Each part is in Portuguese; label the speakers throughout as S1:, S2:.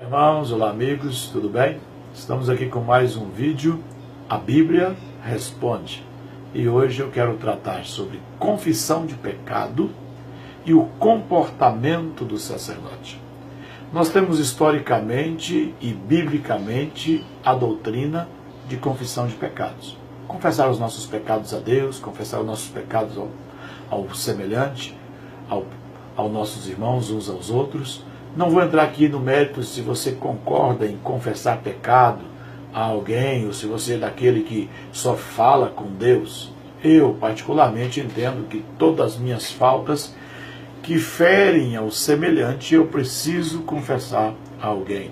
S1: Irmãos, olá amigos, tudo bem? Estamos aqui com mais um vídeo, a Bíblia Responde. E hoje eu quero tratar sobre confissão de pecado e o comportamento do sacerdote. Nós temos historicamente e biblicamente a doutrina de confissão de pecados. Confessar os nossos pecados a Deus, confessar os nossos pecados ao semelhante, aos nossos irmãos uns aos outros. Não vou entrar aqui no mérito se você concorda em confessar pecado a alguém, ou se você é daquele que só fala com Deus. Eu, particularmente, entendo que todas as minhas faltas que ferem ao semelhante, eu preciso confessar a alguém.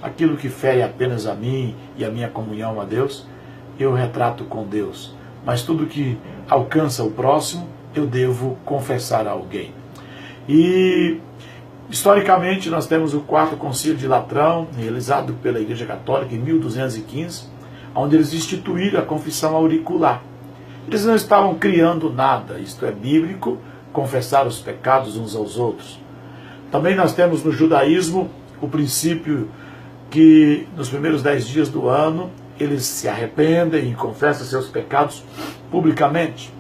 S1: Aquilo que fere apenas a mim e a minha comunhão a Deus, eu retrato com Deus. Mas tudo que alcança o próximo, eu devo confessar a alguém. E historicamente, nós temos o Quarto Concílio de Latrão, realizado pela Igreja Católica em 1215, onde eles instituíram a confissão auricular. Eles não estavam criando nada, isto é bíblico, confessar os pecados uns aos outros. Também nós temos no judaísmo o princípio que nos primeiros 10 dias do ano eles se arrependem e confessam seus pecados publicamente.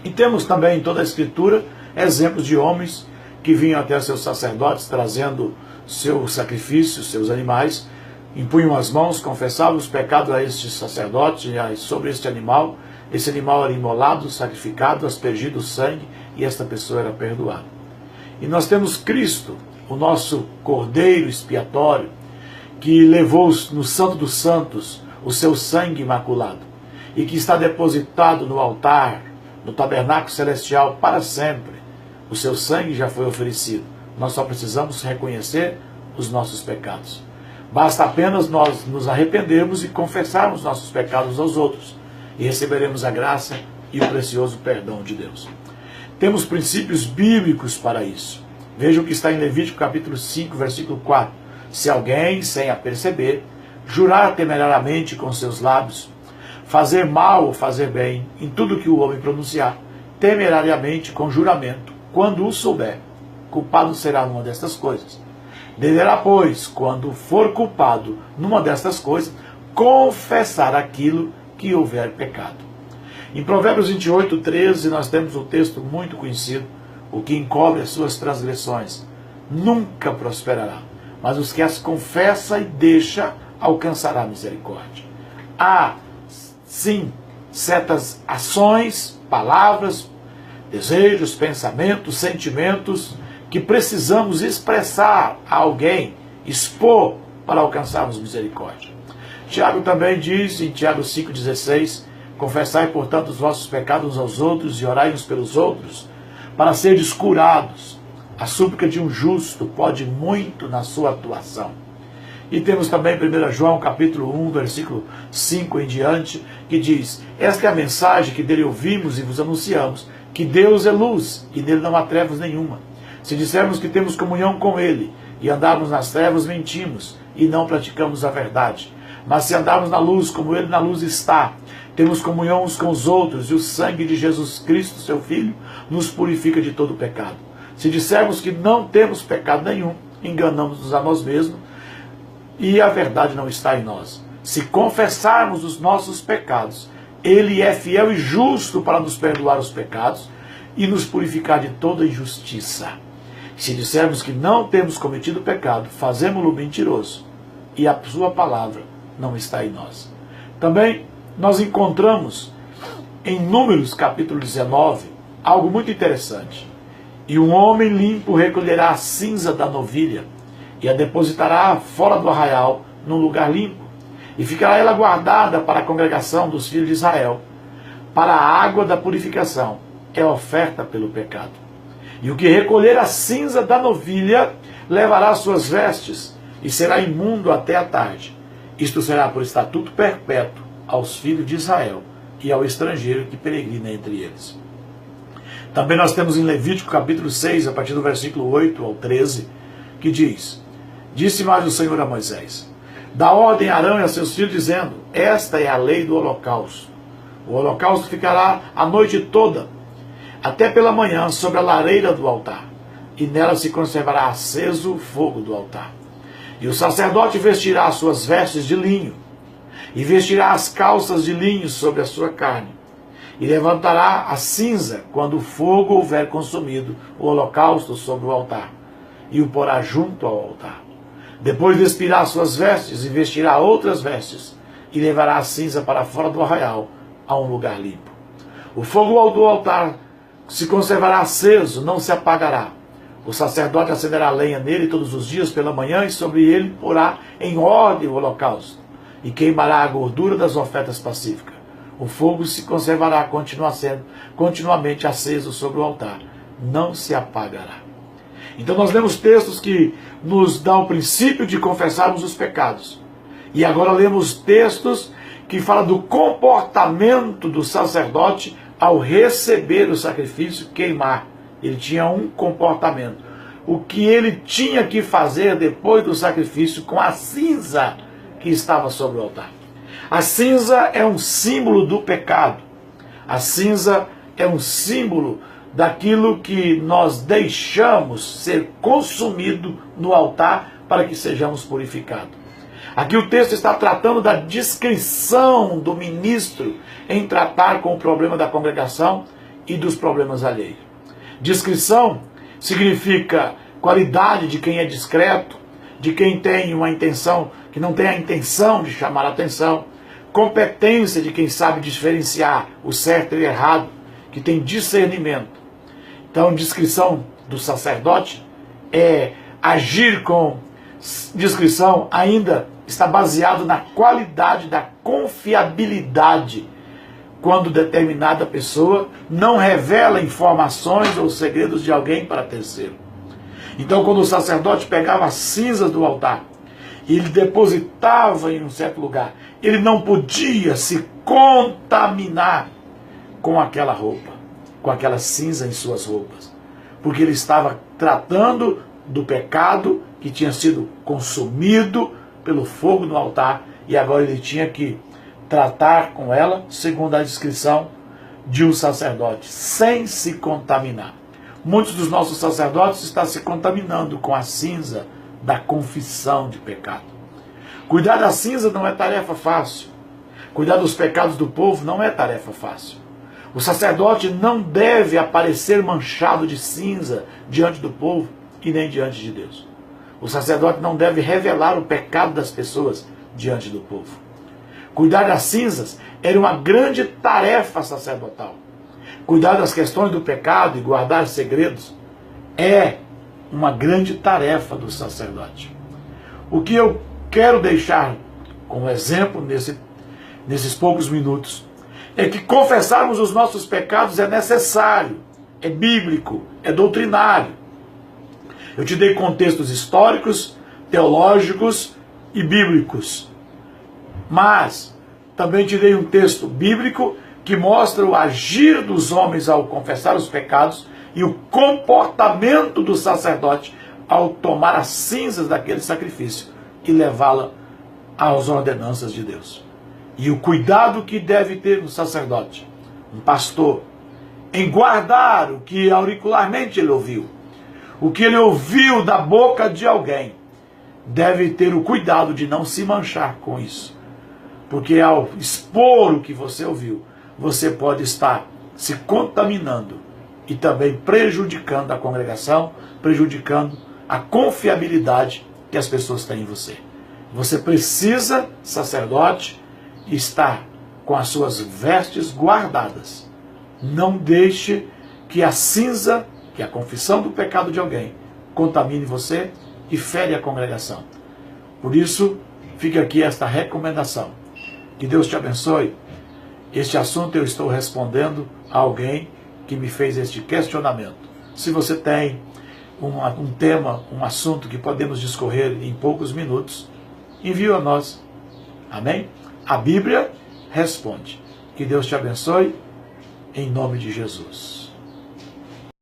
S1: E temos também em toda a Escritura exemplos de homens que vinham até seus sacerdotes trazendo seu sacrifício, seus animais, impunham as mãos, confessavam os pecados a este sacerdote e sobre este animal. Esse animal era imolado, sacrificado, aspergido o sangue e esta pessoa era perdoada. E nós temos Cristo, o nosso Cordeiro expiatório, que levou no Santo dos Santos o seu sangue imaculado e que está depositado no altar, no tabernáculo celestial para sempre. O seu sangue já foi oferecido. Nós só precisamos reconhecer os nossos pecados. Basta apenas nós nos arrependermos e confessarmos nossos pecados aos outros. E receberemos a graça e o precioso perdão de Deus. Temos princípios bíblicos para isso. Veja o que está em Levítico capítulo 5, versículo 4. Se alguém, sem aperceber, jurar temerariamente com seus lábios, fazer mal ou fazer bem, em tudo que o homem pronunciar, temerariamente com juramento, quando o souber, culpado será numa destas coisas. Deverá, pois, quando for culpado numa destas coisas, confessar aquilo que houver pecado. Em Provérbios 28, 13, nós temos um texto muito conhecido: o que encobre as suas transgressões nunca prosperará, mas os que as confessa e deixa alcançará misericórdia. Há, sim, certas ações, palavras, desejos, pensamentos, sentimentos que precisamos expressar a alguém, expor para alcançarmos misericórdia. Tiago também diz em Tiago 5,16: confessai, portanto, os vossos pecados uns aos outros e orai uns pelos outros, para serdes curados. A súplica de um justo pode muito na sua atuação. E temos também 1 João capítulo 1, versículo 5 em diante, que diz: esta é a mensagem que dele ouvimos e vos anunciamos, que Deus é luz e nele não há trevas nenhuma. Se dissermos que temos comunhão com ele e andarmos nas trevas, mentimos e não praticamos a verdade. Mas se andarmos na luz, como ele na luz está, temos comunhão uns com os outros, e o sangue de Jesus Cristo, seu Filho, nos purifica de todo pecado. Se dissermos que não temos pecado nenhum, enganamos-nos a nós mesmos e a verdade não está em nós. Se confessarmos os nossos pecados, ele é fiel e justo para nos perdoar os pecados e nos purificar de toda injustiça. Se dissermos que não temos cometido pecado, fazemo-lo mentiroso e a sua palavra não está em nós. Também nós encontramos em Números capítulo 19 algo muito interessante. E um homem limpo recolherá a cinza da novilha e a depositará fora do arraial num lugar limpo. E ficará ela guardada para a congregação dos filhos de Israel, para a água da purificação, é oferta pelo pecado. E o que recolher a cinza da novilha levará as suas vestes e será imundo até a tarde. Isto será por estatuto perpétuo aos filhos de Israel e ao estrangeiro que peregrina entre eles. Também nós temos em Levítico capítulo 6, a partir do versículo 8 ao 13, que diz: disse mais o Senhor a Moisés: dá ordem a Arão e a seus filhos, dizendo: esta é a lei do holocausto. O holocausto ficará a noite toda, até pela manhã, sobre a lareira do altar, e nela se conservará aceso o fogo do altar. E o sacerdote vestirá as suas vestes de linho, e vestirá as calças de linho sobre a sua carne, e levantará a cinza quando o fogo houver consumido o holocausto sobre o altar, e o porá junto ao altar. Depois despirá as suas vestes, e vestirá outras vestes, e levará a cinza para fora do arraial, a um lugar limpo. O fogo do altar se conservará aceso, não se apagará. O sacerdote acenderá lenha nele todos os dias pela manhã, e sobre ele porá em ordem o holocausto, e queimará a gordura das ofertas pacíficas. O fogo se conservará continuamente aceso sobre o altar, não se apagará. Então nós lemos textos que nos dão o princípio de confessarmos os pecados. E agora lemos textos que falam do comportamento do sacerdote ao receber o sacrifício, queimar. Ele tinha um comportamento. O que ele tinha que fazer depois do sacrifício com a cinza que estava sobre o altar. A cinza é um símbolo do pecado. A cinza é um símbolo daquilo que nós deixamos ser consumido no altar para que sejamos purificados. Aqui o texto está tratando da discrição do ministro em tratar com o problema da congregação e dos problemas alheios. Discrição significa qualidade de quem é discreto, de quem tem uma intenção, que não tem a intenção de chamar a atenção, competência de quem sabe diferenciar o certo e o errado, que tem discernimento. Então, discrição do sacerdote é agir com discrição, ainda está baseado na qualidade da confiabilidade, quando determinada pessoa não revela informações ou segredos de alguém para terceiro. Então, quando o sacerdote pegava as cinzas do altar e ele depositava em um certo lugar, ele não podia se contaminar com aquela roupa, com aquela cinza em suas roupas, porque ele estava tratando do pecado que tinha sido consumido pelo fogo no altar, e agora ele tinha que tratar com ela, segundo a descrição de um sacerdote, sem se contaminar. Muitos dos nossos sacerdotes estão se contaminando com a cinza da confissão de pecado. Cuidar da cinza não é tarefa fácil. Cuidar dos pecados do povo não é tarefa fácil. O sacerdote não deve aparecer manchado de cinza diante do povo e nem diante de Deus. O sacerdote não deve revelar o pecado das pessoas diante do povo. Cuidar das cinzas era uma grande tarefa sacerdotal. Cuidar das questões do pecado e guardar segredos é uma grande tarefa do sacerdote. O que eu quero deixar como exemplo nesses poucos minutos é que confessarmos os nossos pecados é necessário, é bíblico, é doutrinário. Eu te dei contextos históricos, teológicos e bíblicos. Mas também te dei um texto bíblico que mostra o agir dos homens ao confessar os pecados e o comportamento do sacerdote ao tomar as cinzas daquele sacrifício e levá-la às ordenanças de Deus. E o cuidado que deve ter um sacerdote, um pastor, em guardar o que auricularmente ele ouviu, o que ele ouviu da boca de alguém, deve ter o cuidado de não se manchar com isso. Porque ao expor o que você ouviu, você pode estar se contaminando e também prejudicando a congregação, prejudicando a confiabilidade que as pessoas têm em você. Você precisa, sacerdote, estar com as suas vestes guardadas. Não deixe que a cinza, que é a confissão do pecado de alguém, contamine você e fere a congregação. Por isso, fica aqui esta recomendação. Que Deus te abençoe. Este assunto eu estou respondendo a alguém que me fez este questionamento. Se você tem um tema, um assunto que podemos discorrer em poucos minutos, envie a nós. Amém? A Bíblia responde. Que Deus te abençoe, em nome de Jesus.